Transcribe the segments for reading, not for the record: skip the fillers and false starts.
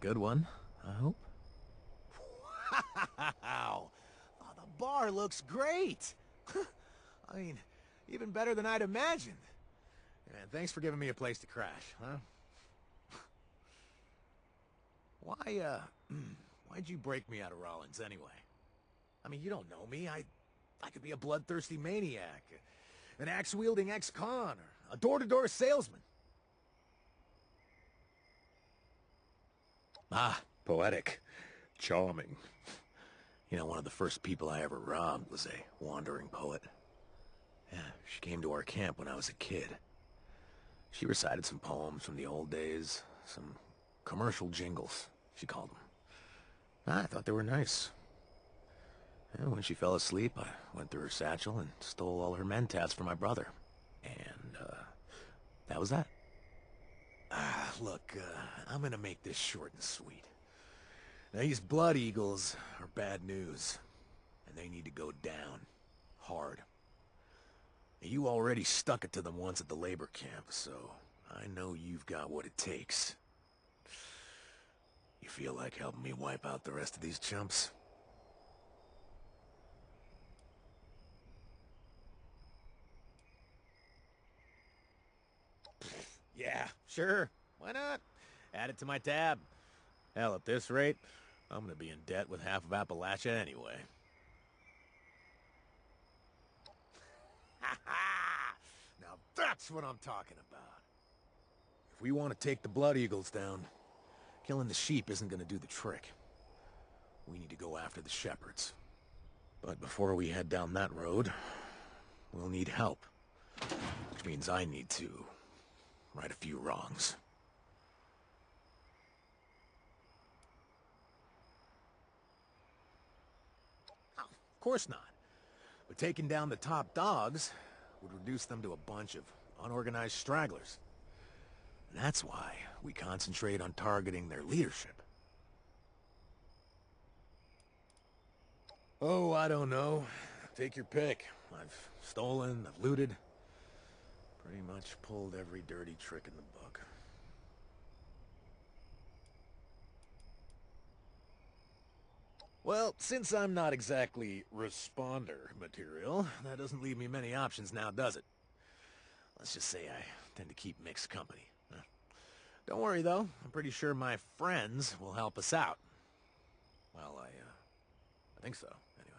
good one, I hope. Wow! Oh, the bar looks great! I mean, even better than I'd imagined. And thanks for giving me a place to crash, huh? Why'd you break me out of Rollins anyway? I mean, you don't know me. I could be a bloodthirsty maniac, an axe-wielding ex-con, or a door-to-door salesman. Ah, poetic. Charming. You know, one of the first people I ever robbed was a wandering poet. Yeah, she came to our camp when I was a kid. She recited some poems from the old days, some commercial jingles, she called them. I thought they were nice. And when she fell asleep, I went through her satchel and stole all her mentats for my brother. And, that was that. Look, I'm gonna make this short and sweet. Now, these Blood Eagles are bad news, and they need to go down. Hard. You already stuck it to them once at the labor camp, so I know you've got what it takes. You feel like helping me wipe out the rest of these chumps? Yeah, sure. Why not? Add it to my tab. Hell, at this rate, I'm gonna be in debt with half of Appalachia anyway. Ha ha! Now that's what I'm talking about. If we want to take the Blood Eagles down, killing the sheep isn't gonna do the trick. We need to go after the shepherds. But before we head down that road, we'll need help. Which means I need to right a few wrongs. Oh, of course not. But taking down the top dogs would reduce them to a bunch of unorganized stragglers. And that's why we concentrate on targeting their leadership. Oh, I don't know. Take your pick. I've stolen, I've looted. Pretty much pulled every dirty trick in the book. Well, since I'm not exactly responder material, that doesn't leave me many options now, does it? Let's just say I tend to keep mixed company. Don't worry, though. I'm pretty sure my friends will help us out. Well, I think so, anyway.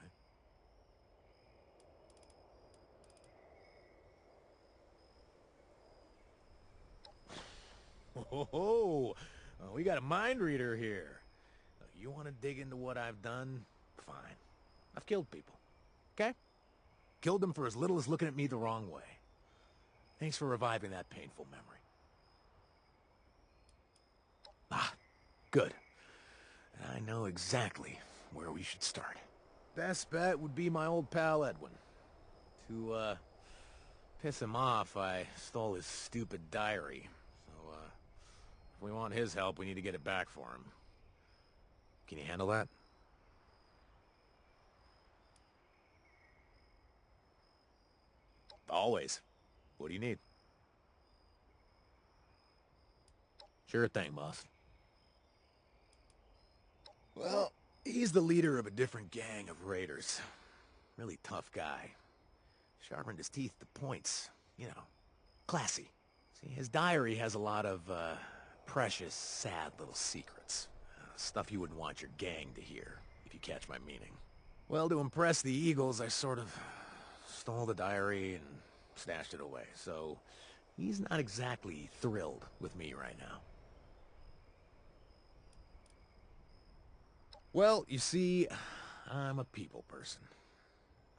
Oh, we got a mind reader here. You want to dig into what I've done? Fine. I've killed people. Okay? Killed them for as little as looking at me the wrong way. Thanks for reviving that painful memory. Ah, good. And I know exactly where we should start. Best bet would be my old pal Edwin. To, piss him off, I stole his stupid diary. So, if we want his help, we need to get it back for him. Can you handle that? Always. What do you need? Sure thing, boss. Well, he's the leader of a different gang of raiders. Really tough guy. Sharpened his teeth to points. You know, classy. See, his diary has a lot of, precious, sad little secrets. Stuff you wouldn't want your gang to hear, if you catch my meaning. Well, to impress the Eagles, I sort of stole the diary and stashed it away, so he's not exactly thrilled with me right now. Well, you see, I'm a people person.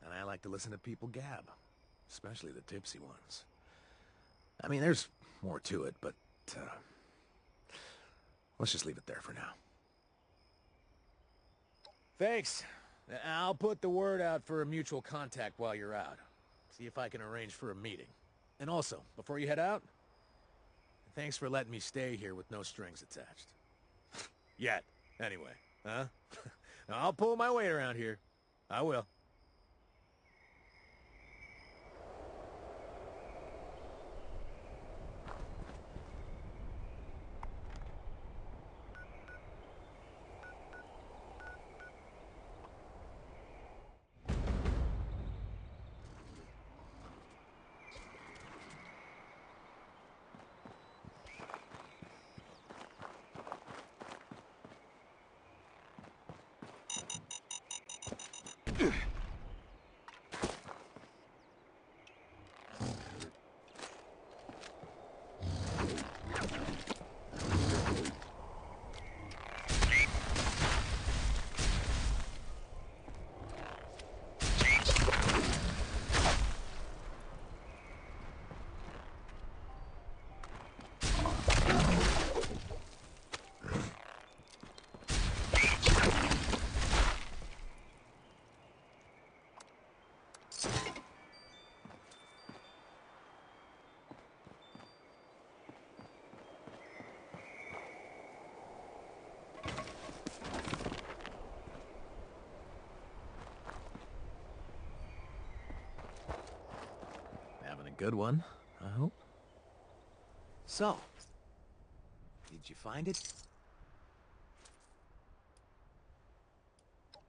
And I like to listen to people gab. Especially the tipsy ones. I mean, there's more to it, but, let's just leave it there for now. Thanks. I'll put the word out for a mutual contact while you're out. See if I can arrange for a meeting. And also, before you head out, thanks for letting me stay here with no strings attached. Yet, anyway, huh? I'll pull my weight around here. I will. good one, I hope. So, did you find it?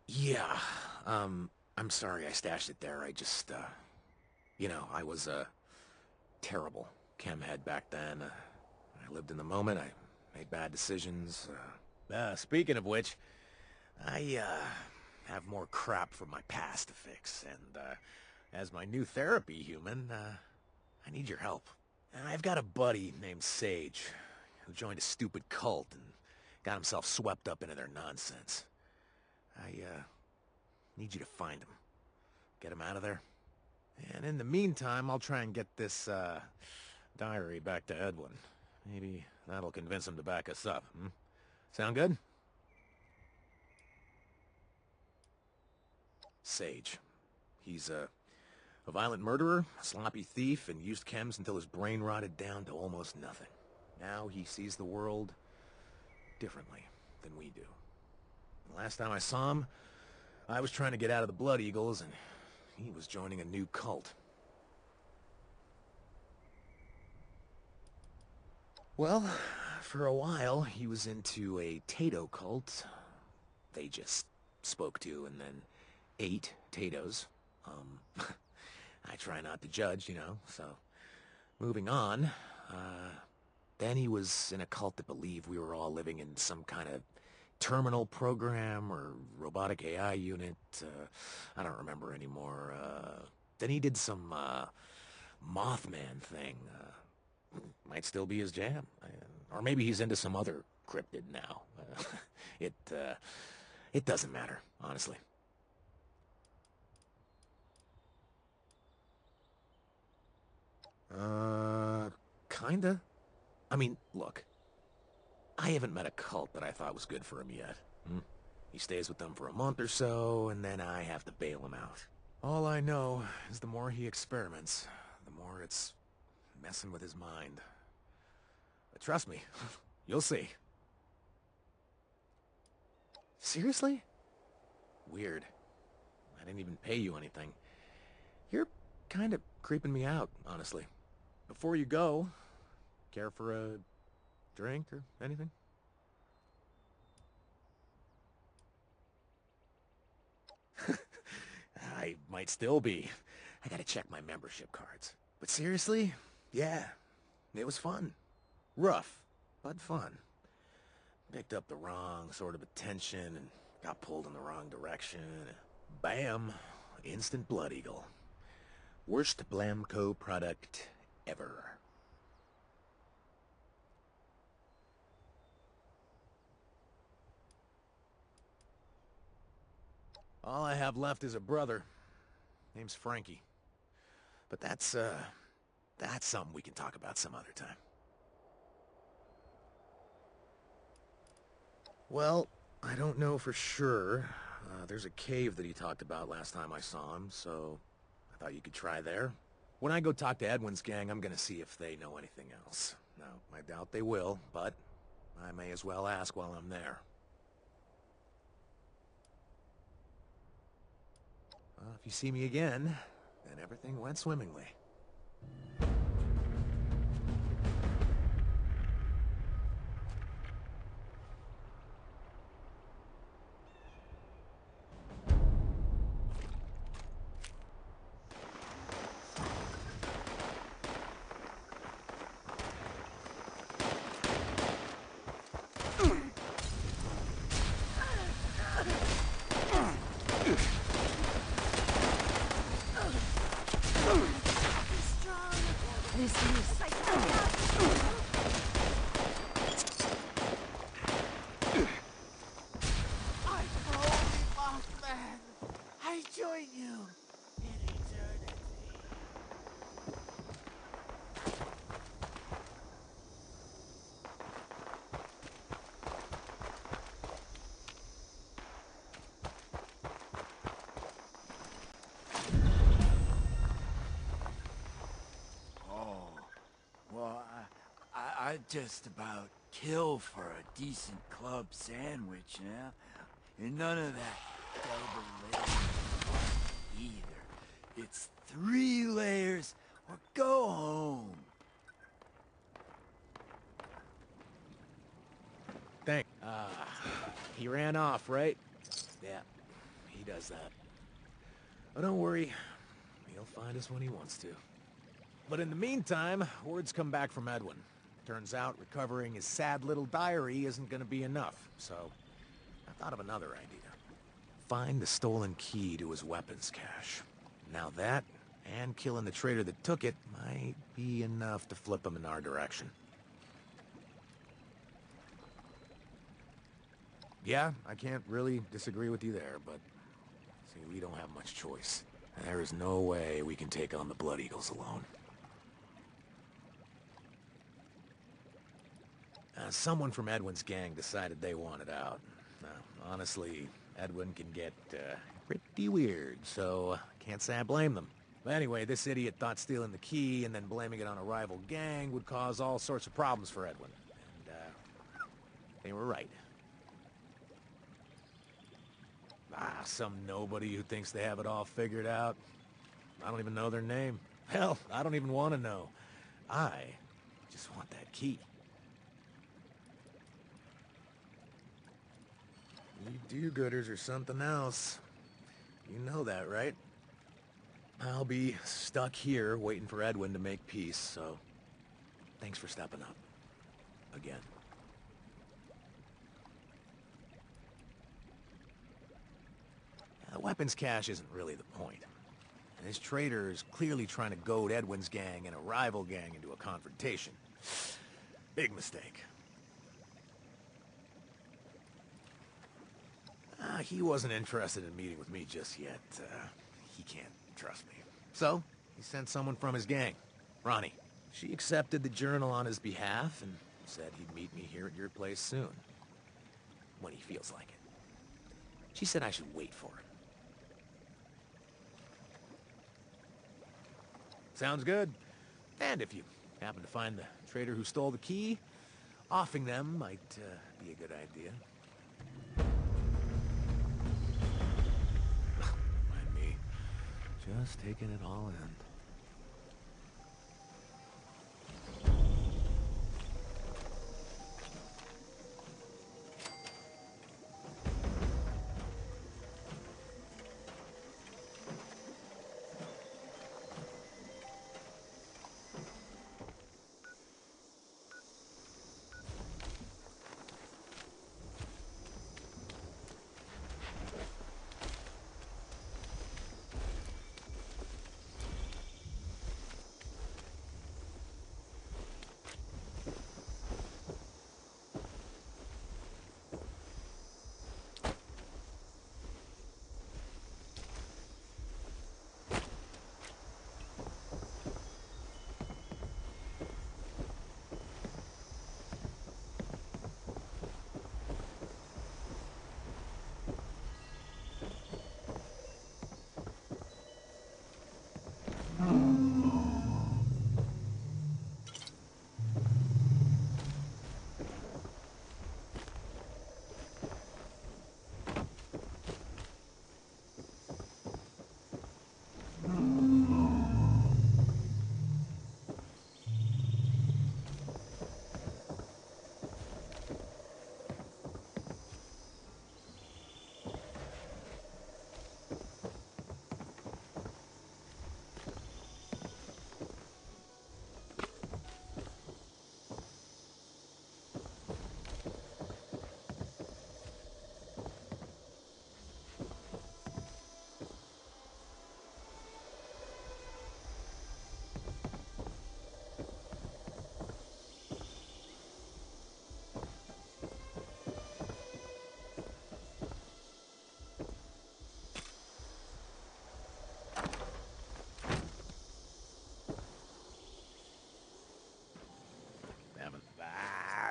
Yeah, I'm sorry I stashed it there. I just, you know, I was a terrible chem head back then. I lived in the moment, I made bad decisions. Speaking of which, I, have more crap from my past to fix, and, as my new therapy human, I need your help. I've got a buddy named Sage, who joined a stupid cult and got himself swept up into their nonsense. I, need you to find him. Get him out of there. And in the meantime, I'll try and get this, diary back to Edwin. Maybe that'll convince him to back us up, hmm? Sound good? Sage. He's a violent murderer, a sloppy thief, and used chems until his brain rotted down to almost nothing. Now he sees the world differently than we do. The last time I saw him, I was trying to get out of the Blood Eagles, and he was joining a new cult. Well, for a while, he was into a Tato cult. They just spoke to and then ate Tatos. I try not to judge, you know, so... Moving on, then he was in a cult that believed we were all living in some kind of terminal program or robotic AI unit. I don't remember anymore. Then he did some, Mothman thing. Might still be his jam. Or maybe he's into some other cryptid now. It doesn't matter, honestly. Kinda. I mean, look. I haven't met a cult that I thought was good for him yet. Hmm? He stays with them for a month or so, and then I have to bail him out. All I know is the more he experiments, the more it's messing with his mind. But trust me, you'll see. Seriously? Weird. I didn't even pay you anything. You're kind of creeping me out, honestly. Before you go, care for a drink or anything? I might still be. I gotta check my membership cards. But seriously, yeah, it was fun. Rough, but fun. Picked up the wrong sort of attention and got pulled in the wrong direction. Bam! Instant Blood Eagle. Worst Blamco product ever. All I have left is a brother. Name's Frankie. But that's something we can talk about some other time. Well, I don't know for sure. There's a cave that he talked about last time I saw him, so I thought you could try there. When I go talk to Edwin's gang, I'm gonna see if they know anything else. Now, I doubt they will, but I may as well ask while I'm there. If you see me again, then everything went swimmingly. I'd just about kill for a decent club sandwich, yeah? And none of that double layer either. It's 3 layers Or go home. Thank. He ran off, right? Yeah, he does that. But don't worry, he'll find us when he wants to. But in the meantime, words come back from Edwin. Turns out recovering his sad little diary isn't gonna be enough, so I thought of another idea. Find the stolen key to his weapons cache. Now that, and killing the traitor that took it, might be enough to flip him in our direction. Yeah, I can't really disagree with you there, but see, we don't have much choice. There is no way we can take on the Blood Eagles alone. Someone from Edwin's gang decided they wanted out. Honestly, Edwin can get pretty weird, so can't say I blame them. But anyway, this idiot thought stealing the key and then blaming it on a rival gang would cause all sorts of problems for Edwin. And they were right. Some nobody who thinks they have it all figured out. I don't even know their name. Hell, I don't even want to know. I just want that key. You do-gooders are something else. You know that, right? I'll be stuck here waiting for Edwin to make peace, so thanks for stepping up. Again. The weapons cache isn't really the point. This traitor is clearly trying to goad Edwin's gang and a rival gang into a confrontation. Big mistake. He wasn't interested in meeting with me just yet. He can't trust me. So, he sent someone from his gang, Ronnie. She accepted the journal on his behalf and said he'd meet me here at your place soon. When he feels like it. She said I should wait for him. Sounds good. And if you happen to find the traitor who stole the key, offing them might be a good idea. Mind me, just taking it all in.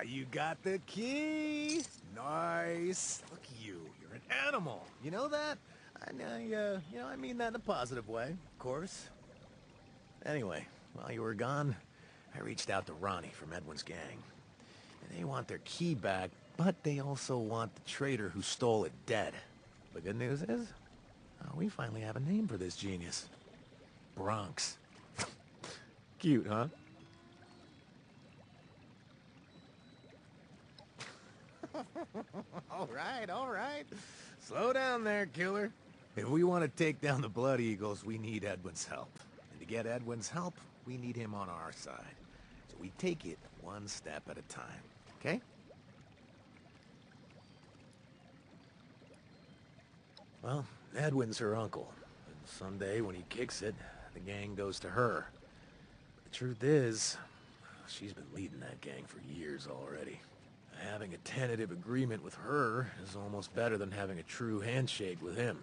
You got the key! Nice! Look at you, you're an animal. You know that? I mean that in a positive way, of course. Anyway, while you were gone, I reached out to Ronnie from Edwin's gang. And they want their key back, but they also want the traitor who stole it dead. The good news is, we finally have a name for this genius. Bronx. Cute, huh? All right. Slow down there, killer. If we want to take down the Blood Eagles, we need Edwin's help. And to get Edwin's help, we need him on our side. So we take it one step at a time, okay? Well, Edwin's her uncle. And someday, when he kicks it, the gang goes to her. The truth is, she's been leading that gang for years already. Having a tentative agreement with her is almost better than having a true handshake with him.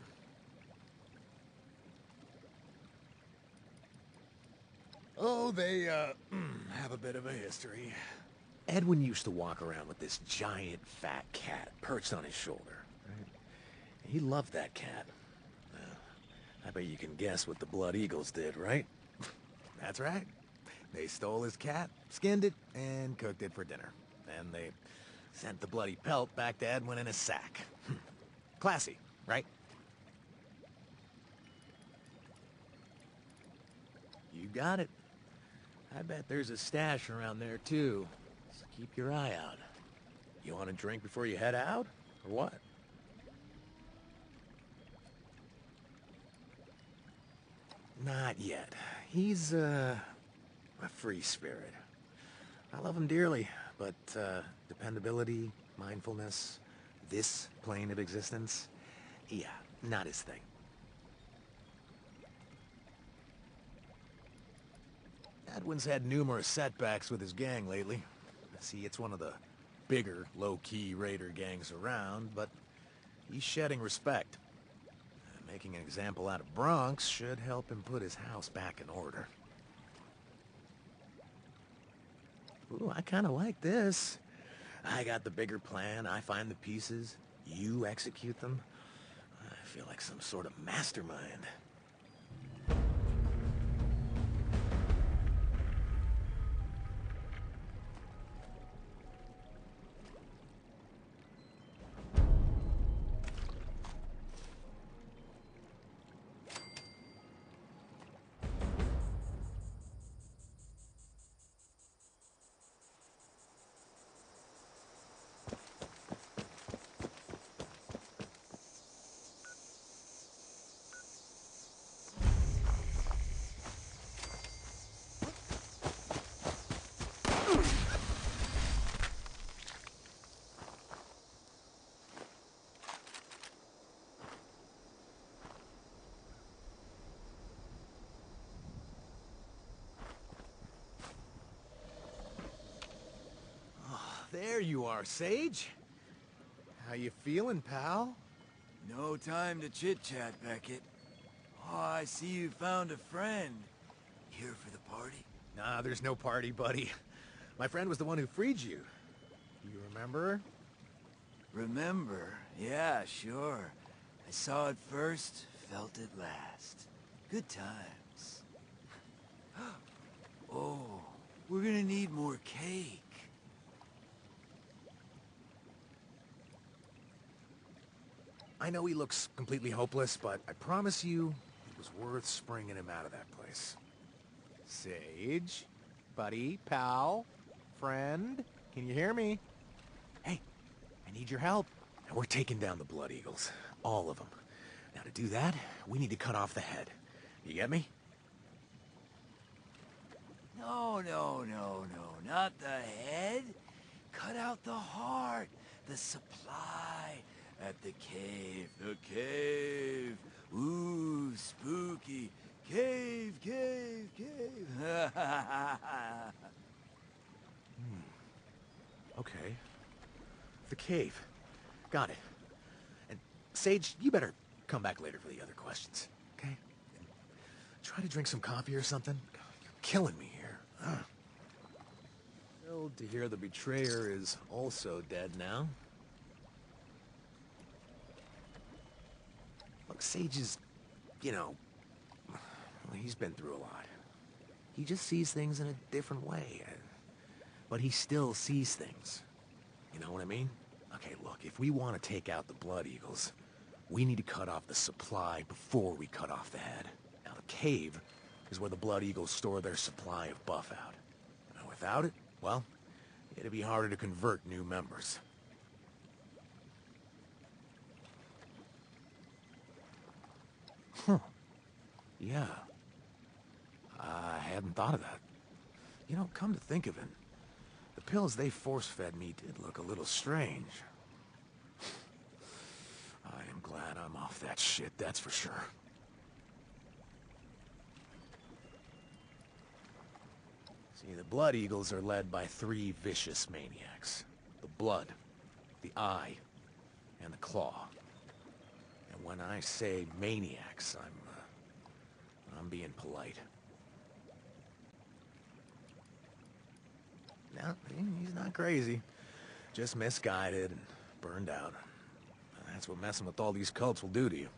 Oh, they, have a bit of a history. Edwin used to walk around with this giant fat cat perched on his shoulder. Right? He loved that cat. I bet you can guess what the Blood Eagles did, right? That's right. They stole his cat, skinned it, and cooked it for dinner. And they sent the bloody pelt back to Edwin in a sack. Classy, right? You got it. I bet there's a stash around there, too. So keep your eye out. You want a drink before you head out, or what? Not yet. He's, a free spirit. I love him dearly, but, dependability, mindfulness, this plane of existence, yeah, not his thing. Edwin's had numerous setbacks with his gang lately. See, it's one of the bigger, low-key raider gangs around, but he's shedding respect. Making an example out of Bronx should help him put his house back in order. Ooh, I kind of like this. I got the bigger plan, I find the pieces, you execute them. I feel like some sort of mastermind. There you are, Sage. How you feeling, pal? No time to chit-chat, Beckett. Oh, I see you found a friend. Here for the party? Nah, there's no party, buddy. My friend was the one who freed you. You remember? Remember? Yeah, sure. I saw it first, felt it last. Good times. Oh, we're gonna need more cake. I know he looks completely hopeless, but I promise you, it was worth springing him out of that place. Sage? Buddy? Pal? Friend? Can you hear me? Hey, I need your help. Now, we're taking down the Blood Eagles. All of them. Now, to do that, we need to cut off the head. You get me? No, not the head. Cut out the heart, the supply. At the cave, Ooh, spooky. Cave. Okay. The cave. Got it. And Sage, you better come back later for the other questions, okay? And try to drink some coffee or something. You're killing me here. Thrilled to hear the betrayer is also dead now. Look, Sage is, well, he's been through a lot. He just sees things in a different way. But he still sees things. You know what I mean? Okay, look, if we want to take out the Blood Eagles, we need to cut off the supply before we cut off the head. Now, the cave, is where the Blood Eagles store their supply of Buffout. Without it, well, it'd be harder to convert new members. Huh. Yeah. I hadn't thought of that. You know, come to think of it, the pills they force-fed me did look a little strange. I am glad I'm off that shit, that's for sure. See, the Blood Eagles are led by 3 vicious maniacs. The Blood, the Eye, and the Claw. And when I say maniacs, I'm being polite. No, he's not crazy. Just misguided and burned out. That's what messing with all these cults will do to you.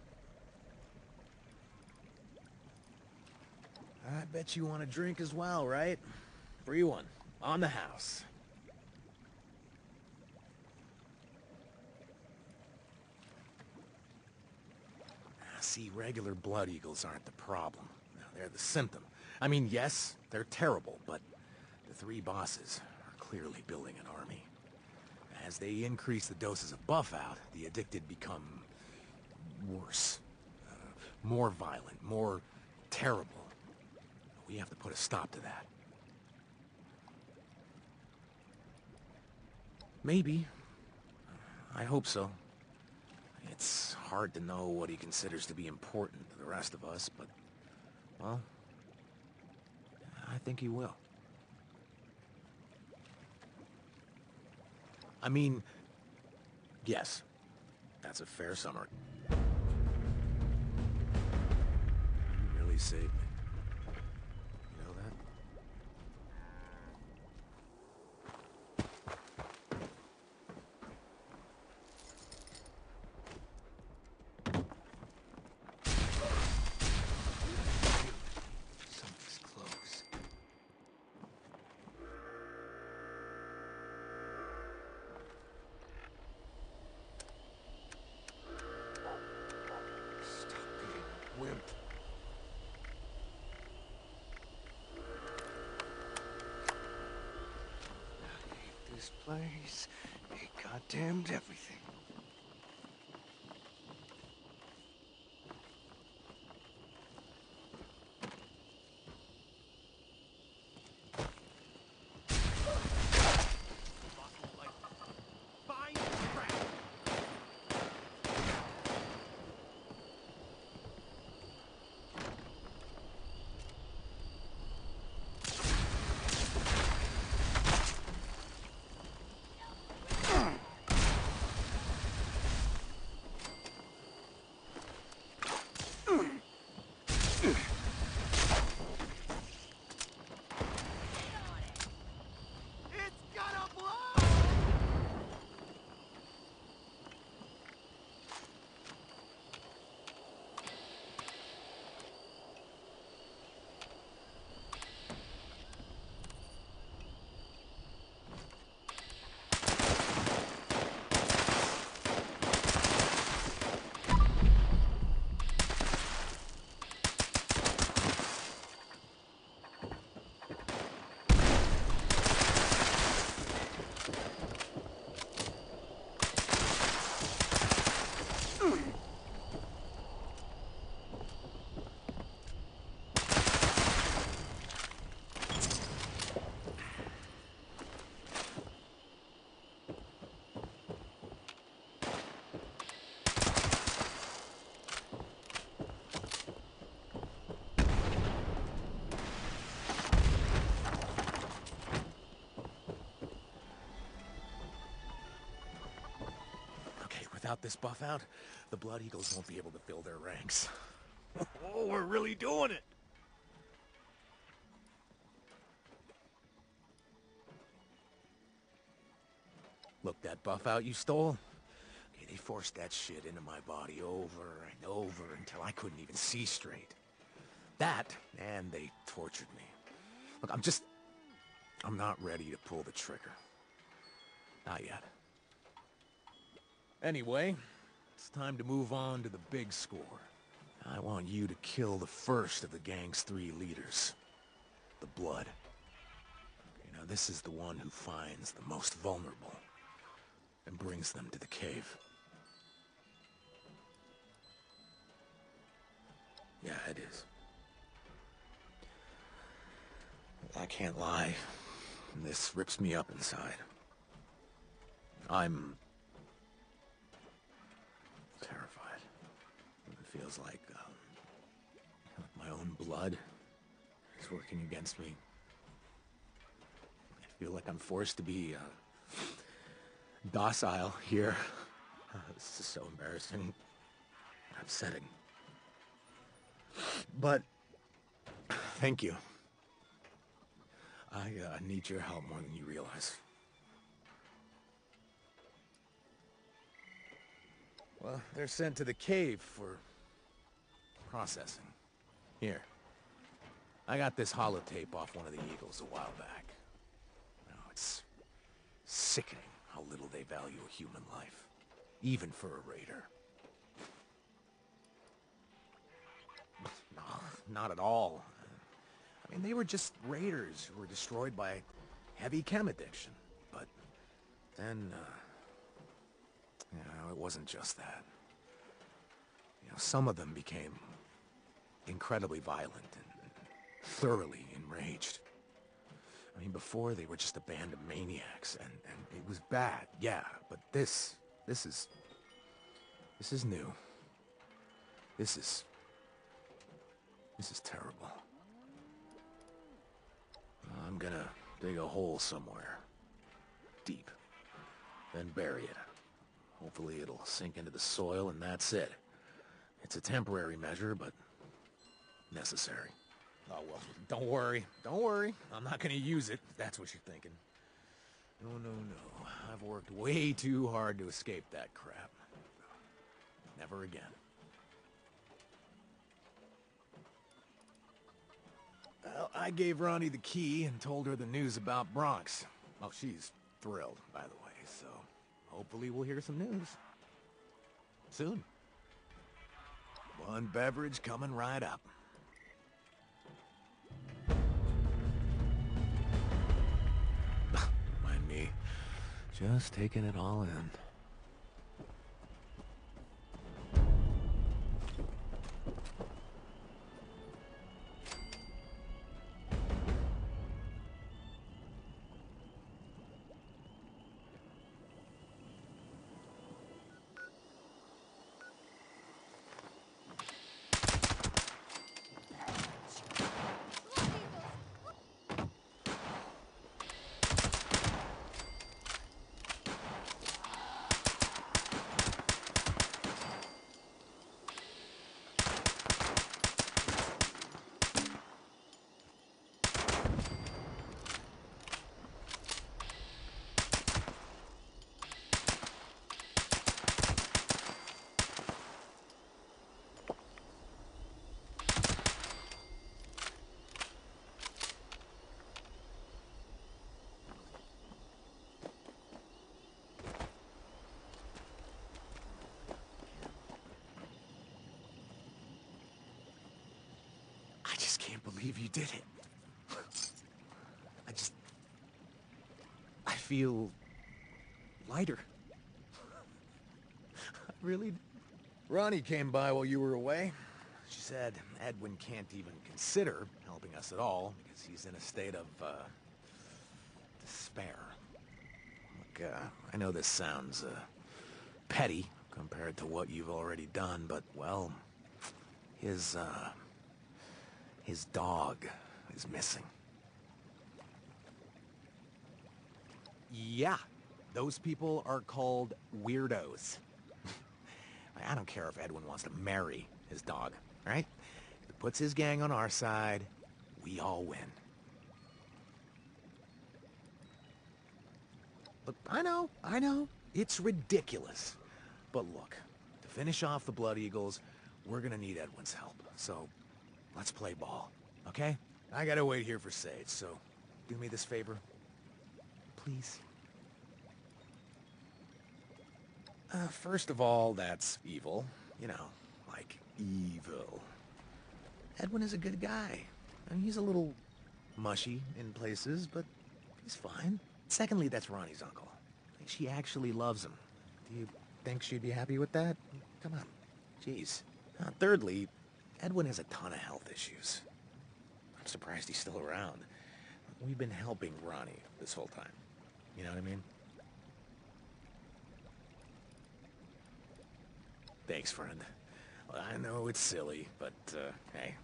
I bet you want a drink as well, right? Free one. On the house. See, regular Blood Eagles aren't the problem. No, they're the symptom. I mean, yes, they're terrible, but the 3 bosses are clearly building an army. As they increase the doses of Buffout, the addicted become worse. More violent, more terrible. We have to put a stop to that. Maybe. I hope so. It's hard to know what he considers to be important to the rest of us, but, well, I think he will. I mean, yes, that's a fair summary. You really saved me. You know that? Something's close. Stop being a wimp. I hate this place. It goddamned everything. Without this Buffout, the Blood Eagles won't be able to fill their ranks. Oh, we're really doing it! Look, that Buffout you stole? Okay, they forced that shit into my body over and over until I couldn't even see straight. That, and they tortured me. Look, I'm not ready to pull the trigger. Not yet. Anyway, it's time to move on to the big score. I want you to kill the first of the gang's 3 leaders. The Blood. You know, this is the one who finds the most vulnerable and brings them to the cave. Yeah, it is. I can't lie. This rips me up inside. I'm terrified. It feels like my own blood is working against me. I feel like I'm forced to be docile here. This is so embarrassing, upsetting. But thank you. I need your help more than you realize. Well, they're sent to the cave for processing. Here. I got this holotape off one of the Eagles a while back. Now, it's sickening how little they value a human life. Even for a raider. No, not at all. I mean, they were just raiders who were destroyed by heavy chem addiction. But then, you know, it wasn't just that. You know, some of them became incredibly violent and thoroughly enraged. I mean, before they were just a band of maniacs, and it was bad, yeah, but this is new. This is terrible. I'm gonna dig a hole somewhere. Deep. Then bury it. Hopefully it'll sink into the soil and that's it. It's a temporary measure, but necessary. Oh, well, don't worry. Don't worry. I'm not gonna use it, if that's what you're thinking. No, no, no. I've worked way too hard to escape that crap. Never again. Well, I gave Ronnie the key and told her the news about Bronx. Oh, she's thrilled, by the way, so hopefully we'll hear some news. Soon. One beverage coming right up. Mind me, just taking it all in. I just can't believe you did it. I feel lighter. Really? Ronnie came by while you were away. She said Edwin can't even consider helping us at all because he's in a state of, despair. Look, I know this sounds, petty compared to what you've already done, but, well, his dog is missing. Yeah, those people are called weirdos. I don't care if Edwin wants to marry his dog, right? If it puts his gang on our side, we all win. Look, I know, it's ridiculous. But look, to finish off the Blood Eagles, we're gonna need Edwin's help. So, let's play ball, okay? I gotta wait here for Sage, so do me this favor. Please. First of all, that's evil. You know, like evil. Edwin is a good guy. I mean, he's a little mushy in places, but he's fine. Secondly, that's Ronnie's uncle. She actually loves him. Do you think she'd be happy with that? Come on. Jeez. Thirdly, Edwin has a ton of health issues. I'm surprised he's still around. We've been helping Ronnie this whole time. You know what I mean? Thanks, friend. Well, I know it's silly, but, hey.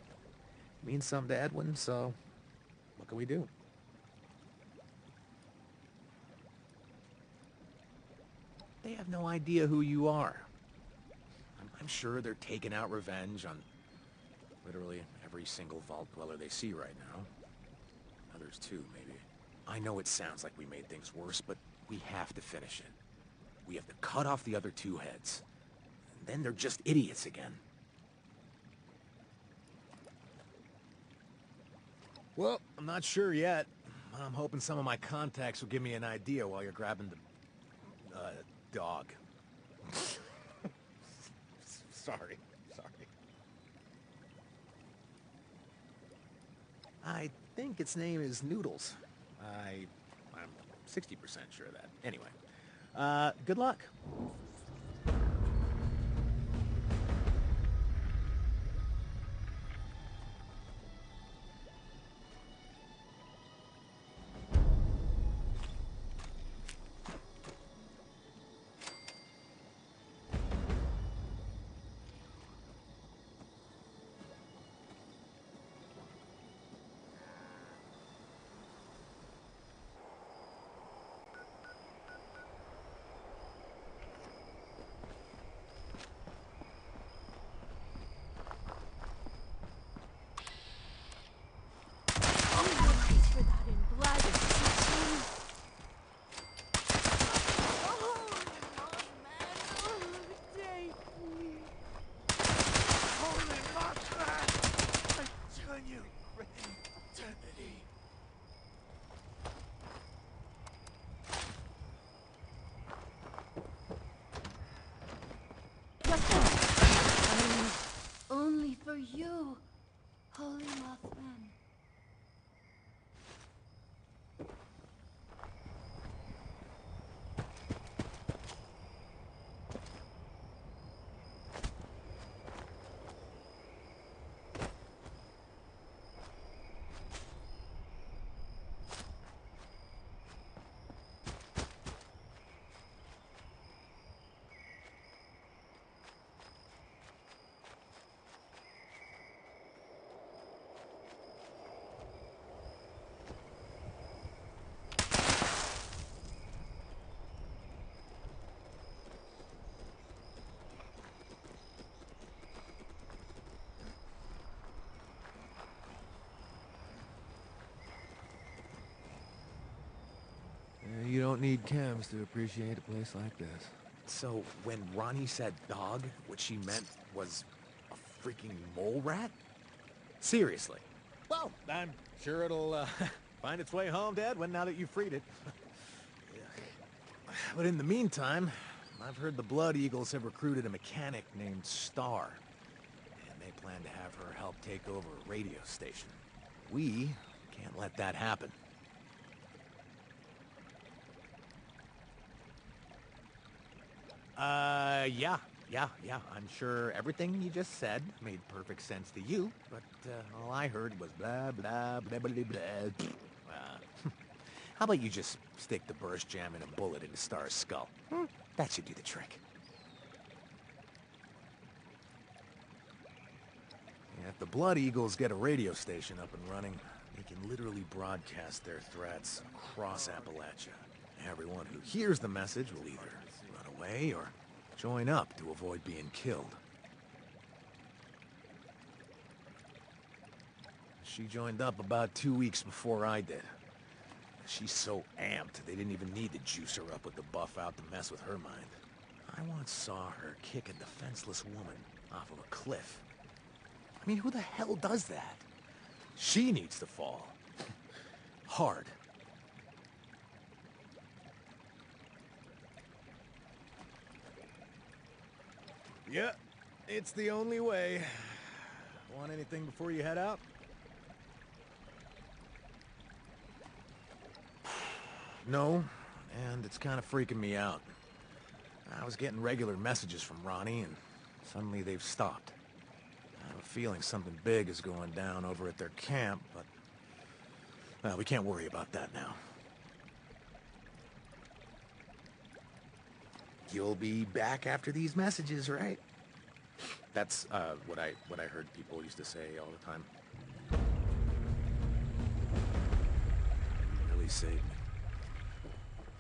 It means something to Edwin, so what can we do? They have no idea who you are. I'm sure they're taking out revenge on literally every single vault dweller they see right now. Others too, maybe. I know it sounds like we made things worse, but we have to finish it. We have to cut off the other two heads. And then they're just idiots again. Well, I'm not sure yet. I'm hoping some of my contacts will give me an idea while you're grabbing the, dog. Sorry. I think its name is Noodles. I'm 60% sure of that. Anyway, good luck. Only for you, Holy Mothman. You don't need chems to appreciate a place like this. So, when Ronnie said dog, what she meant was a freaking mole rat? Seriously? Well, I'm sure it'll, find its way home to Edwin now that you freed it. But in the meantime, I've heard the Blood Eagles have recruited a mechanic named Star. And they plan to have her help take over a radio station. We can't let that happen. Yeah. I'm sure everything you just said made perfect sense to you, but all I heard was blah, blah, blah, blah, blah, blah. How about you just stick the burst jam and a bullet into Star's skull? That should do the trick. Yeah, if the Blood Eagles get a radio station up and running, they can literally broadcast their threats across Appalachia. Everyone who hears the message will either run away or join up to avoid being killed. She joined up about 2 weeks before I did. She's so amped, they didn't even need to juice her up with the Buffout to mess with her mind. I once saw her kick a defenseless woman off of a cliff. I mean, who the hell does that? She needs to fall. Hard. Yeah, it's the only way. Want anything before you head out? No, and it's kind of freaking me out. I was getting regular messages from Ronnie, and suddenly they've stopped. I have a feeling something big is going down over at their camp, but... well, we can't worry about that now. You'll be back after these messages, right? That's, what I heard people used to say all the time. Really saved me.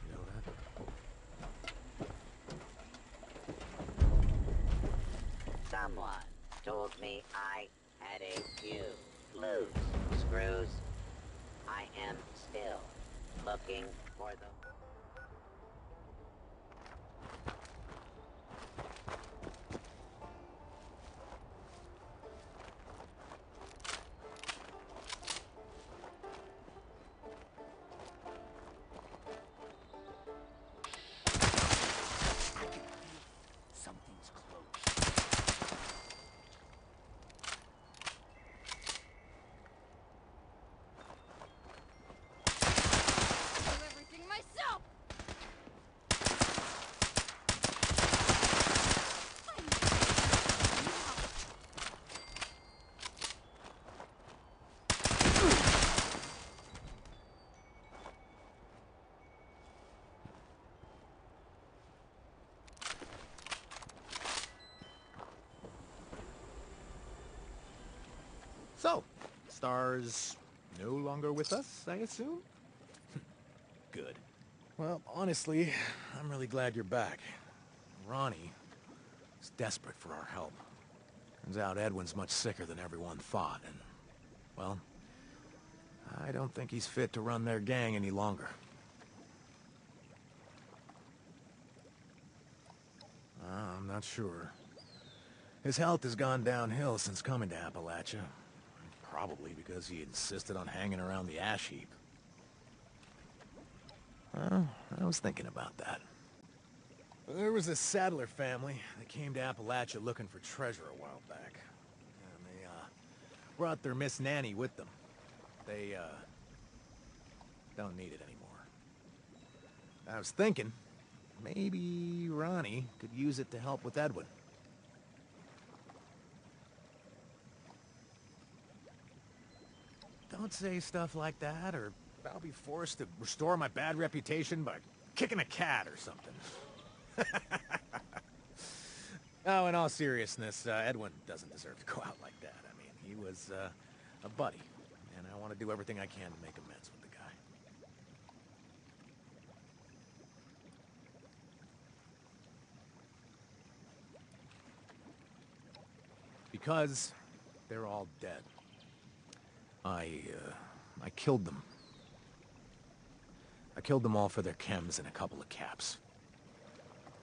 You know that? Someone told me I had a few loose screws. I am still looking for them. Something's close. Do everything myself. So, Star's no longer with us, I assume? Good. Well, honestly, I'm really glad you're back. Ronnie is desperate for our help. Turns out Edwin's much sicker than everyone thought, and, well, I don't think he's fit to run their gang any longer. I'm not sure. His health has gone downhill since coming to Appalachia. Probably because he insisted on hanging around the ash heap. Well, I was thinking about that. There was a saddler family that came to Appalachia looking for treasure a while back. And they, brought their Miss Nanny with them. They, don't need it anymore. I was thinking, maybe Ronnie could use it to help with Edwin. Don't say stuff like that, or I'll be forced to restore my bad reputation by kicking a cat or something. Oh, in all seriousness, Edwin doesn't deserve to go out like that. I mean, he was, a buddy, and I want to do everything I can to make amends with the guy. Because they're all dead. I killed them. I killed them all for their chems and a couple of caps.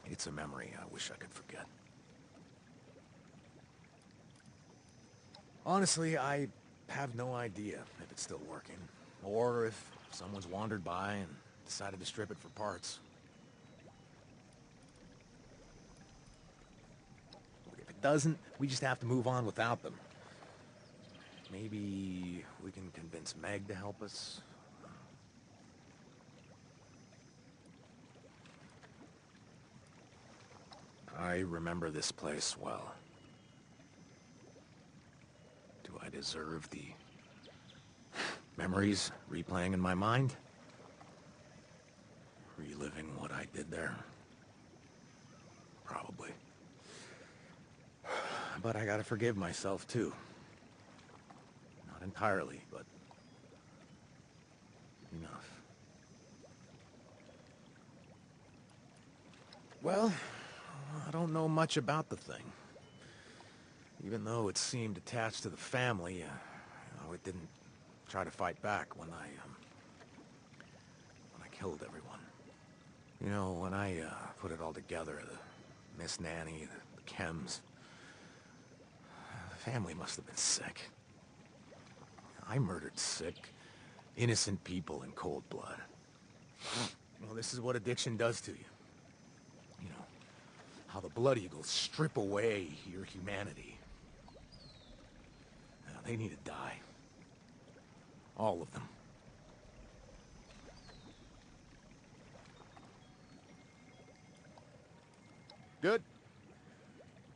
It's a memory I wish I could forget. Honestly, I have no idea if it's still working, or if someone's wandered by and decided to strip it for parts. If it doesn't, we just have to move on without them. Maybe we can convince Meg to help us. I remember this place well. Do I deserve the memories replaying in my mind? Reliving what I did there? Probably. But I gotta forgive myself, too. Not entirely, but enough. Well, I don't know much about the thing. Even though it seemed attached to the family, it didn't try to fight back when I killed everyone. You know, when I put it all together, the Miss Nanny, the chems, the family must have been sick. I murdered sick, innocent people in cold blood. Well, this is what addiction does to you. You know, how the Blood Eagles strip away your humanity. Now, they need to die. All of them. Good.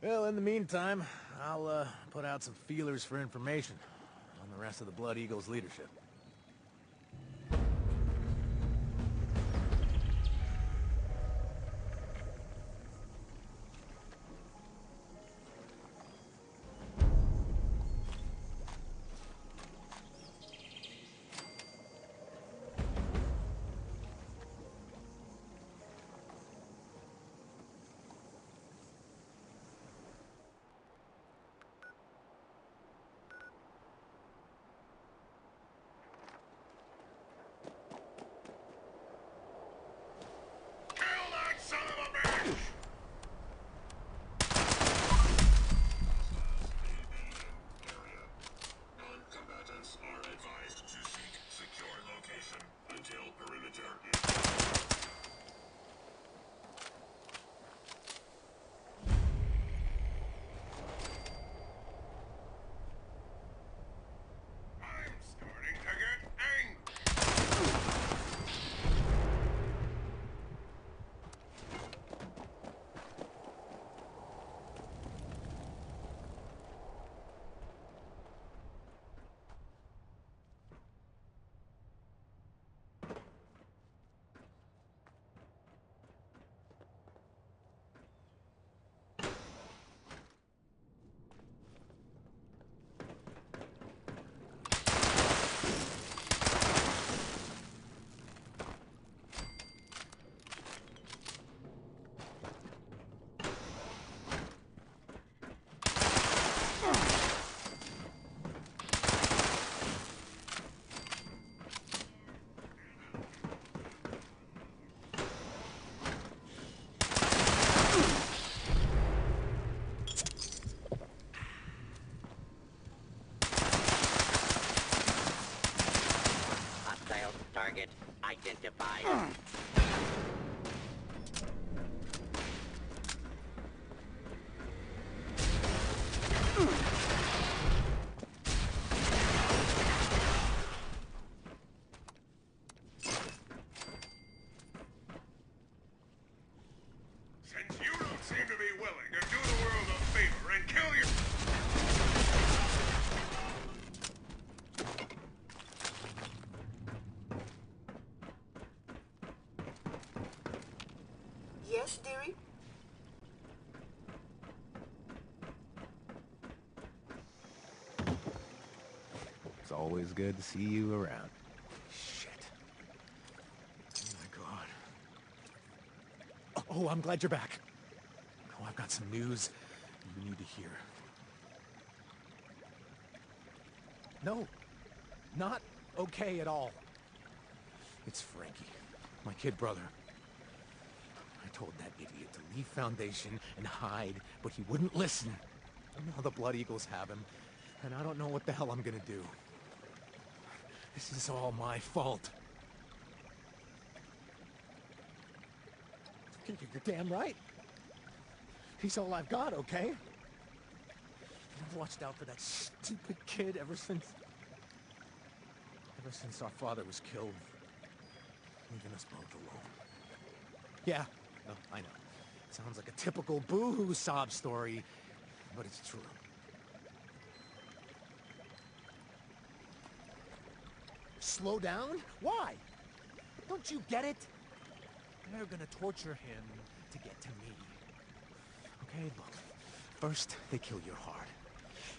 Well, in the meantime, I'll put out some feelers for information on the rest of the Blood Eagles leadership. Target identified. Since you don't seem to be willing to do the world a favor and kill your... Yes, dearie? It's always good to see you around. Shit. Oh my god. Oh, I'm glad you're back. Oh, I've got some news you need to hear. No, not okay at all. It's Frankie, my kid brother. I told that idiot to leave Foundation and hide, but he wouldn't listen. And now the Blood Eagles have him, and I don't know what the hell I'm gonna do. This is all my fault. You're damn right. He's all I've got, okay? I've watched out for that stupid kid ever since our father was killed, leaving us both alone. Yeah, no, I know. Sounds like a typical boo-hoo sob story, but it's true. Slow down? Why? Don't you get it? They're gonna torture him to get to me. Okay, look. First, they kill your heart.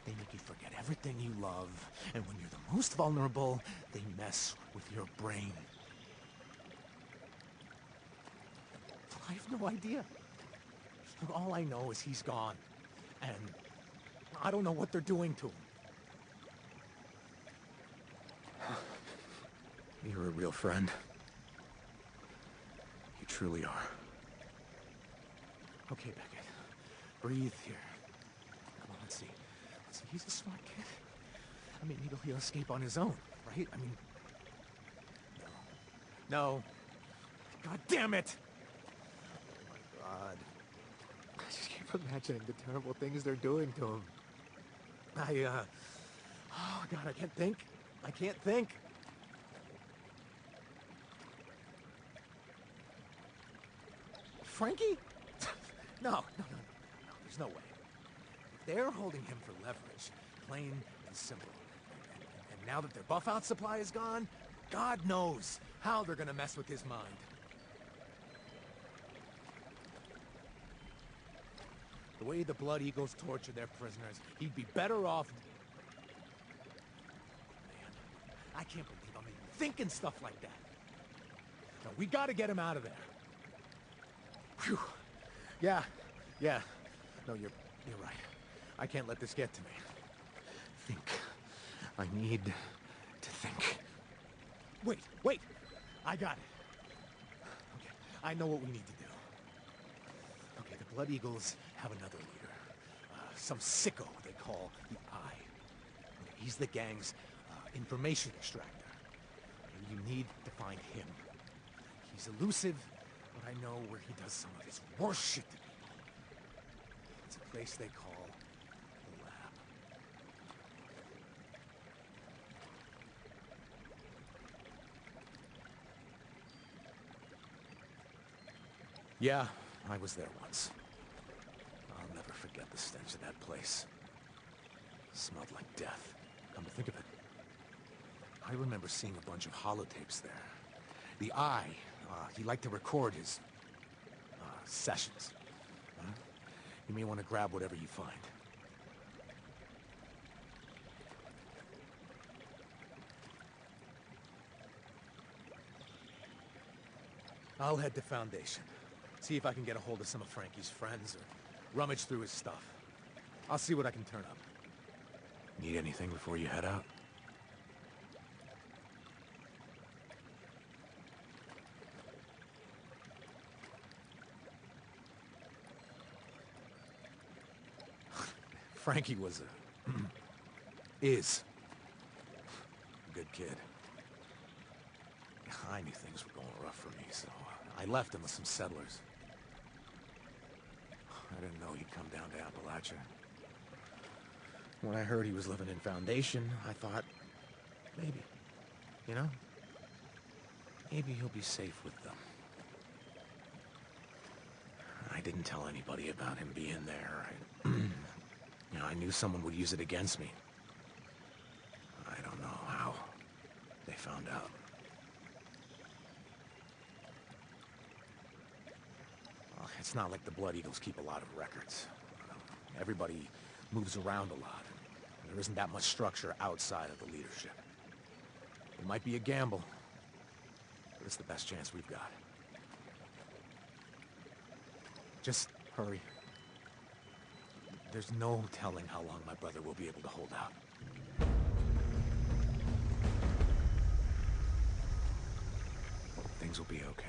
They make you forget everything you love, and when you're the most vulnerable, they mess with your brain. I have no idea. Look, all I know is he's gone, and I don't know what they're doing to him. You're a real friend. You truly are. Okay, Beckett. Breathe here. Come on, let's see. He's a smart kid. I mean, maybe he'll escape on his own, right? I mean... No. God damn it! Oh, my God. imagining the terrible things they're doing to him. Oh God, I can't think. I can't think. Frankie? No, there's no way. If they're holding him for leverage, plain and simple, and now that their Buffout supply is gone, God knows how they're gonna mess with his mind. The way the Blood Eagles torture their prisoners, he'd be better off... Man, I can't believe I'm even thinking stuff like that. No, we gotta get him out of there. Phew. Yeah. No, you're right. I can't let this get to me. Think. I need to think. Wait. I got it. Okay, I know what we need to do. Okay, the Blood Eagles have another leader. Some sicko they call the Eye. Okay, he's the gang's information extractor. You need to find him. He's elusive, but I know where he does some of his worst shit to people. It's a place they call the Lab. Yeah, I was there once. I'll never forget the stench of that place. It smelled like death. Come to think of it. I remember seeing a bunch of holotapes there. The Eye, he liked to record his sessions. You may want to grab whatever you find. I'll head to Foundation. See if I can get a hold of some of Frankie's friends or rummage through his stuff. I'll see what I can turn up. Need anything before you head out? Frankie was is a good kid. I knew things were going rough for me, so I left him with some settlers. I didn't know he'd come down to Appalachia. When I heard he was living in Foundation, I thought, maybe, you know? Maybe he'll be safe with them. I didn't tell anybody about him being there. You know, I knew someone would use it against me. I don't know how they found out. Well, it's not like the Blood Eagles keep a lot of records. Everybody moves around a lot. There isn't that much structure outside of the leadership. It might be a gamble, but it's the best chance we've got. Just hurry. There's no telling how long my brother will be able to hold out. Things will be okay.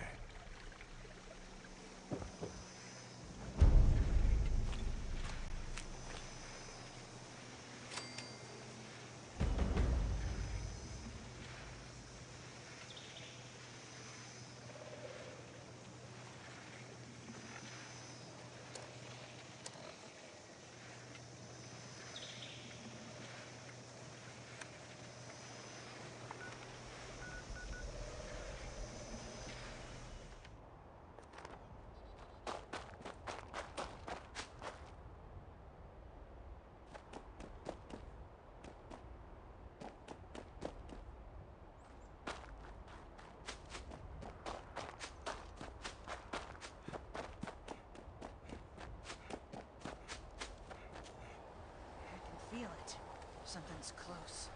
Feel it. Something's close.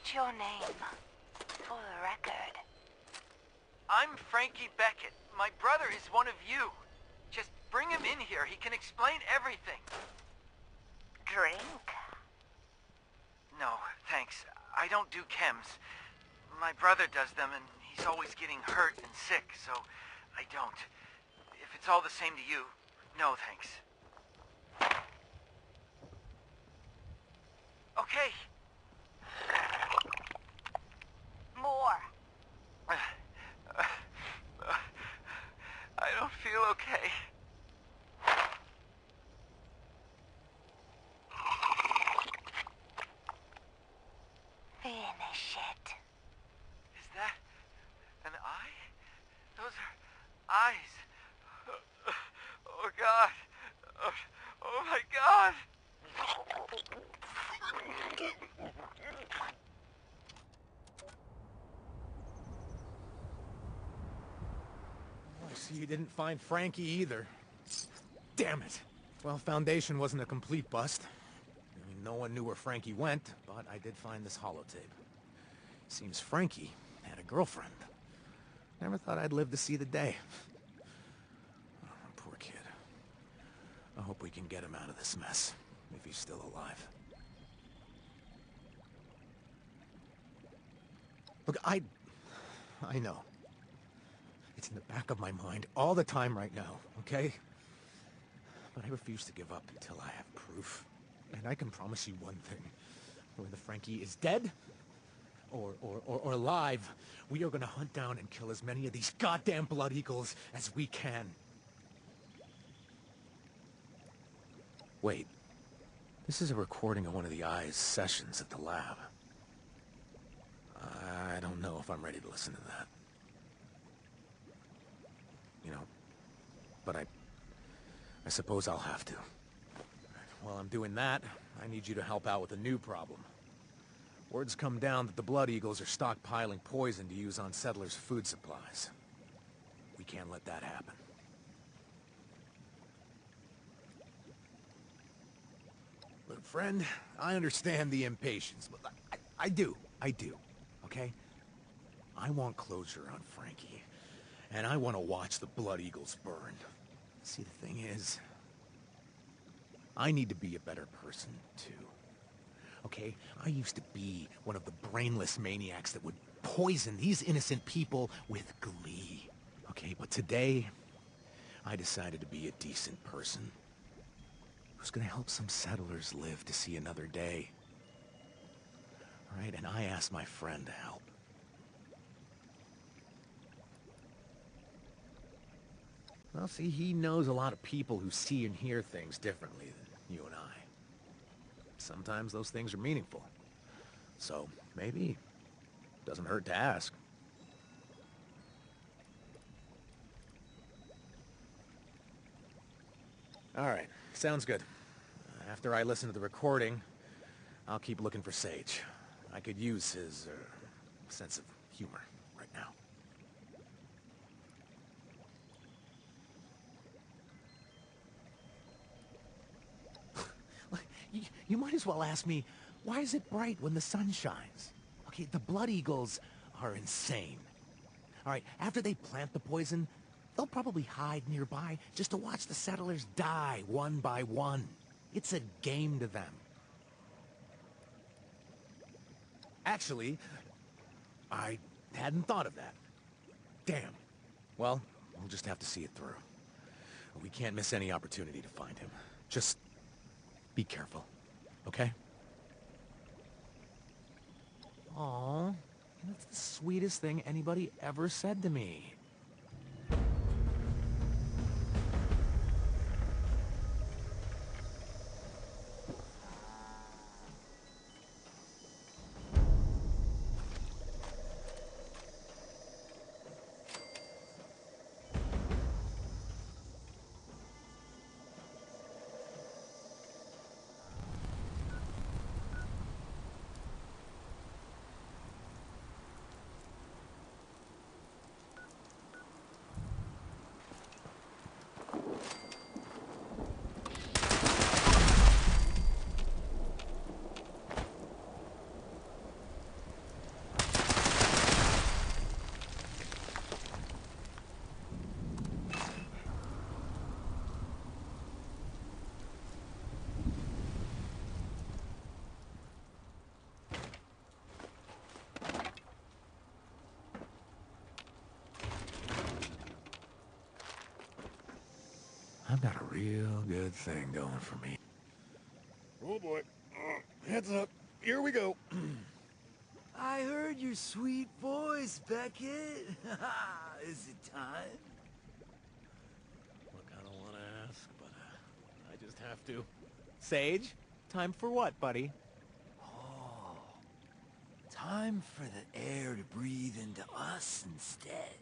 state your name for the record. I'm Frankie Beckett. My brother is one of you. Just bring him in here. He can explain everything. Drink? No, thanks. I don't do chems. My brother does them, and he's always getting hurt and sick, so I don't. If it's all the same to you, no thanks. Okay. More. I don't feel okay. Finish it. Is that an eye? Those are eyes. Oh God. Oh my God. I see you didn't find Frankie either. Damn it. Well, Foundation wasn't a complete bust. I mean, no one knew where Frankie went, but I did find this holotape. Seems Frankie had a girlfriend. Never thought I'd live to see the day. Oh, poor kid. I hope we can get him out of this mess, if he's still alive. Look, I know. It's in the back of my mind all the time right now, okay? But I refuse to give up until I have proof. And I can promise you one thing. Whether Frankie is dead or alive, we are gonna hunt down and kill as many of these goddamn blood eagles as we can. Wait. This is a recording of one of the Eye's sessions at the lab. I don't know if I'm ready to listen to that. You know, but I suppose I'll have to. While I'm doing that, I need you to help out with a new problem. Word's come down that the Blood Eagles are stockpiling poison to use on settlers' food supplies. We can't let that happen. Look, friend, I understand the impatience, but I do, okay? I want closure on Frankie. And I want to watch the Blood Eagles burn. See, the thing is, I need to be a better person, too. Okay? I used to be one of the brainless maniacs that would poison these innocent people with glee. Okay, but today, I decided to be a decent person who's gonna help some settlers live to see another day. All right, and I asked my friend to help. Well, see, he knows a lot of people who see and hear things differently than you and I. Sometimes those things are meaningful. So, maybe it doesn't hurt to ask. All right, sounds good. After I listen to the recording, I'll keep looking for Sage. I could use his sense of humor right now. You might as well ask me, why is it bright when the sun shines? Okay, the Blood Eagles are insane. All right, after they plant the poison, they'll probably hide nearby just to watch the settlers die one by one. It's a game to them. Actually, I hadn't thought of that. Damn. Well, we'll just have to see it through. We can't miss any opportunity to find him. Just be careful, okay? Aw, that's the sweetest thing anybody ever said to me. I've got a real good thing going for me. Oh boy. Heads up. Here we go. I heard your sweet voice, Beckett. Is it time? Look, I don't want to ask, but I just have to. Sage, time for what, buddy? Oh, time for the air to breathe into us instead.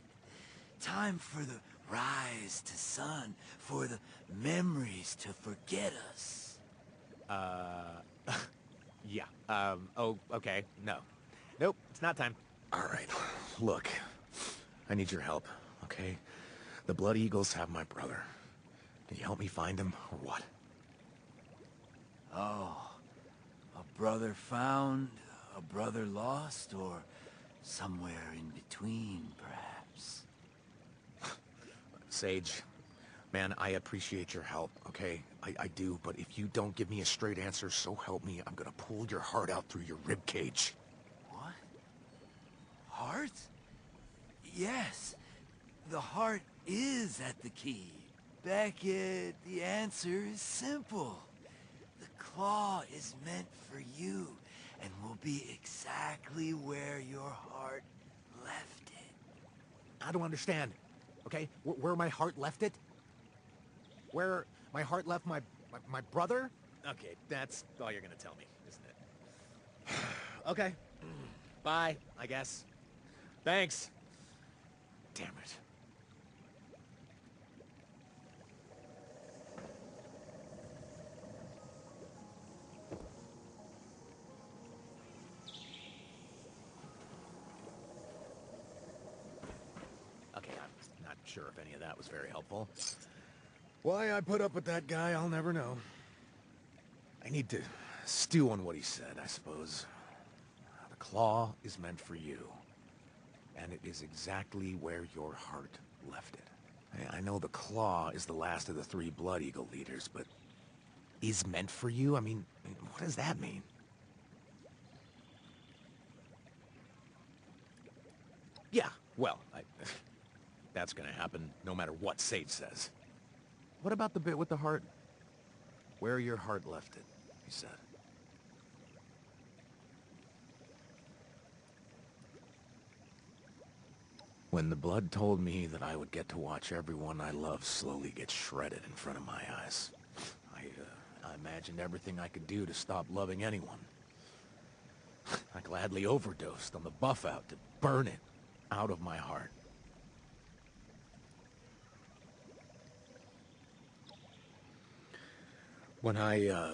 Time for the rise to sun, for the memories to forget us. Yeah. Oh, okay. No. Nope, it's not time. All right. Look, I need your help, okay? The Blood Eagles have my brother. Can you help me find him, or what? Oh, a brother found, a brother lost, or somewhere in between, perhaps. Sage, man, I appreciate your help, okay? I do, but if you don't give me a straight answer, so help me, I'm gonna pull your heart out through your rib cage. What? Heart? Yes, the heart is at the key. Beckett, the answer is simple. The claw is meant for you, and will be exactly where your heart left it. I don't understand, okay? Where my heart left it? Where my heart left my brother? Okay, that's all you're gonna tell me, isn't it? Okay. Bye, I guess. Thanks. Damn it. Okay, I'm not sure if any of that was very helpful. Why I put up with that guy, I'll never know. I need to stew on what he said, I suppose. The claw is meant for you. And it is exactly where your heart left it. I know the claw is the last of the 3 Blood Eagle leaders, but is meant for you? I mean, what does that mean? Yeah, well, that's gonna happen no matter what Sage says. What about the bit with the heart? Where your heart left it, he said. When the blood told me that I would get to watch everyone I love slowly get shredded in front of my eyes, I imagined everything I could do to stop loving anyone. I gladly overdosed on the Buffout to burn it out of my heart. When I,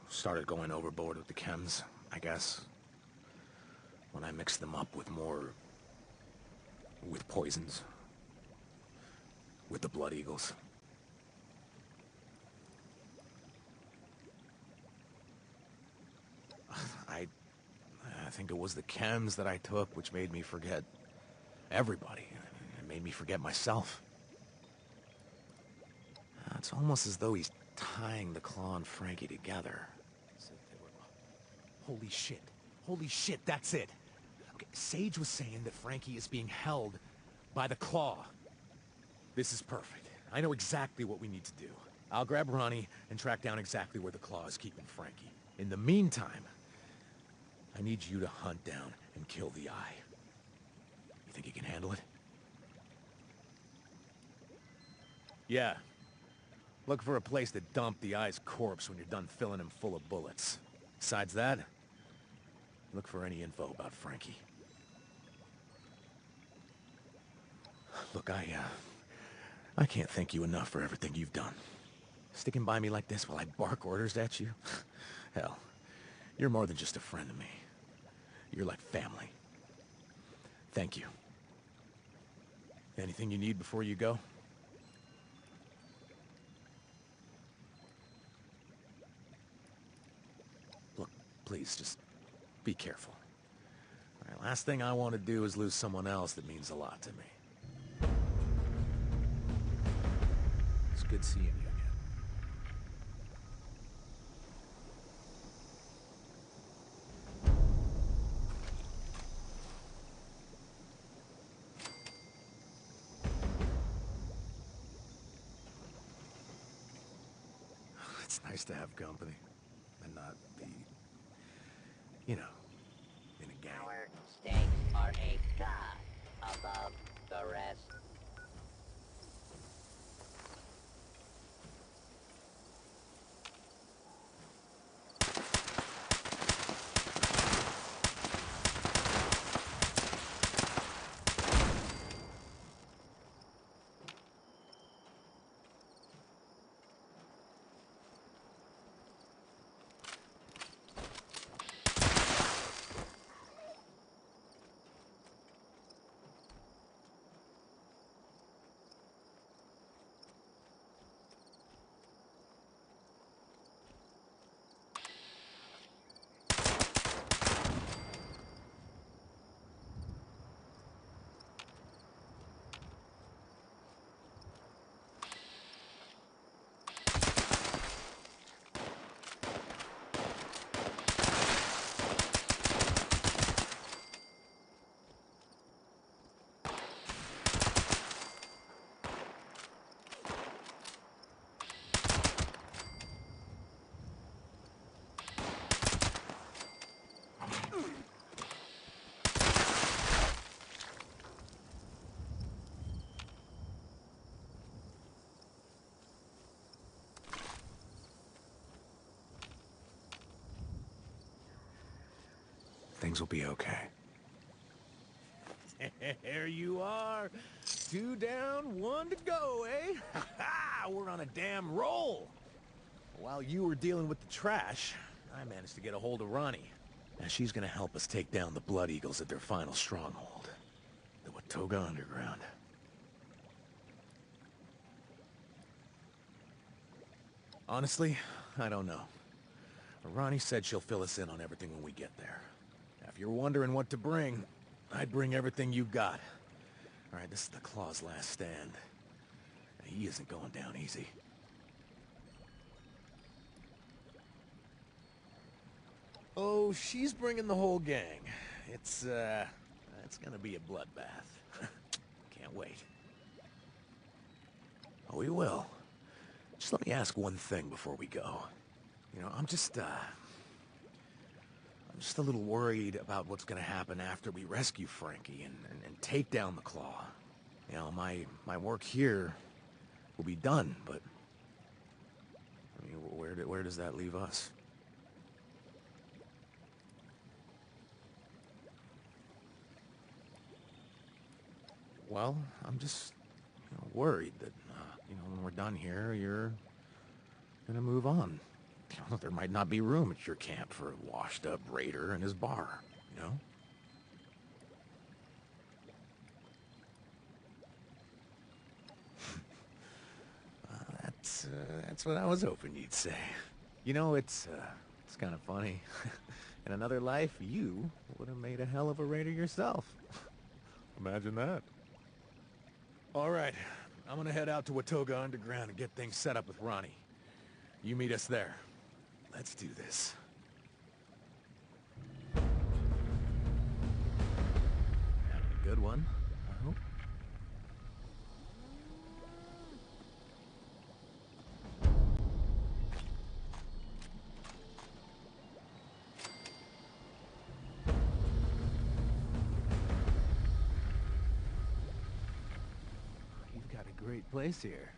started going overboard with the chems, I guess, when I mixed them up with with poisons, with the Blood Eagles. I think it was the chems that I took which made me forget everybody. It made me forget myself. It's almost as though he's tying the claw and Frankie together. Holy shit. Holy shit, that's it. Okay, Sage was saying that Frankie is being held by the claw. This is perfect. I know exactly what we need to do. I'll grab Ronnie and track down exactly where the claw is keeping Frankie. In the meantime, I need you to hunt down and kill the Eye. You think you can handle it? Yeah. Look for a place to dump the Eye's corpse when you're done filling him full of bullets. Besides that, look for any info about Frankie. Look, I can't thank you enough for everything you've done. Sticking by me like this while I bark orders at you? Hell, you're more than just a friend to me. You're like family. Thank you. Anything you need before you go? Look, please, just be careful. All right, last thing I want to do is lose someone else that means a lot to me. It's good seeing you again. It's nice to have company and not be, you know, in a gang. Our stakes are a god above the rest. Things will be okay. There you are. 2 down, 1 to go, eh? Ha-ha! We're on a damn roll. While you were dealing with the trash, I managed to get a hold of Ronnie. Now she's gonna help us take down the Blood Eagles at their final stronghold, the Watoga Underground. Honestly, I don't know. Ronnie said she'll fill us in on everything when we get there. Now, if you're wondering what to bring, I'd bring everything you got. All right, this is the Claw's last stand. He isn't going down easy. Oh, she's bringing the whole gang. It's gonna be a bloodbath. Can't wait. Oh, we will. Just let me ask one thing before we go. You know, I'm just a little worried about what's gonna happen after we rescue Frankie and take down the Claw. You know, my work here will be done, but I mean, where does that leave us? Well, I'm just worried that when we're done here, you're gonna move on. There might not be room at your camp for a washed-up raider and his bar, you know? That's what I was hoping you'd say. You know, it's kind of funny. In another life, you would have made a hell of a raider yourself. Imagine that. All right, I'm gonna head out to Watoga Underground and get things set up with Ronnie. You meet us there. Let's do this. Having a good one, I hope. You've got a great place here.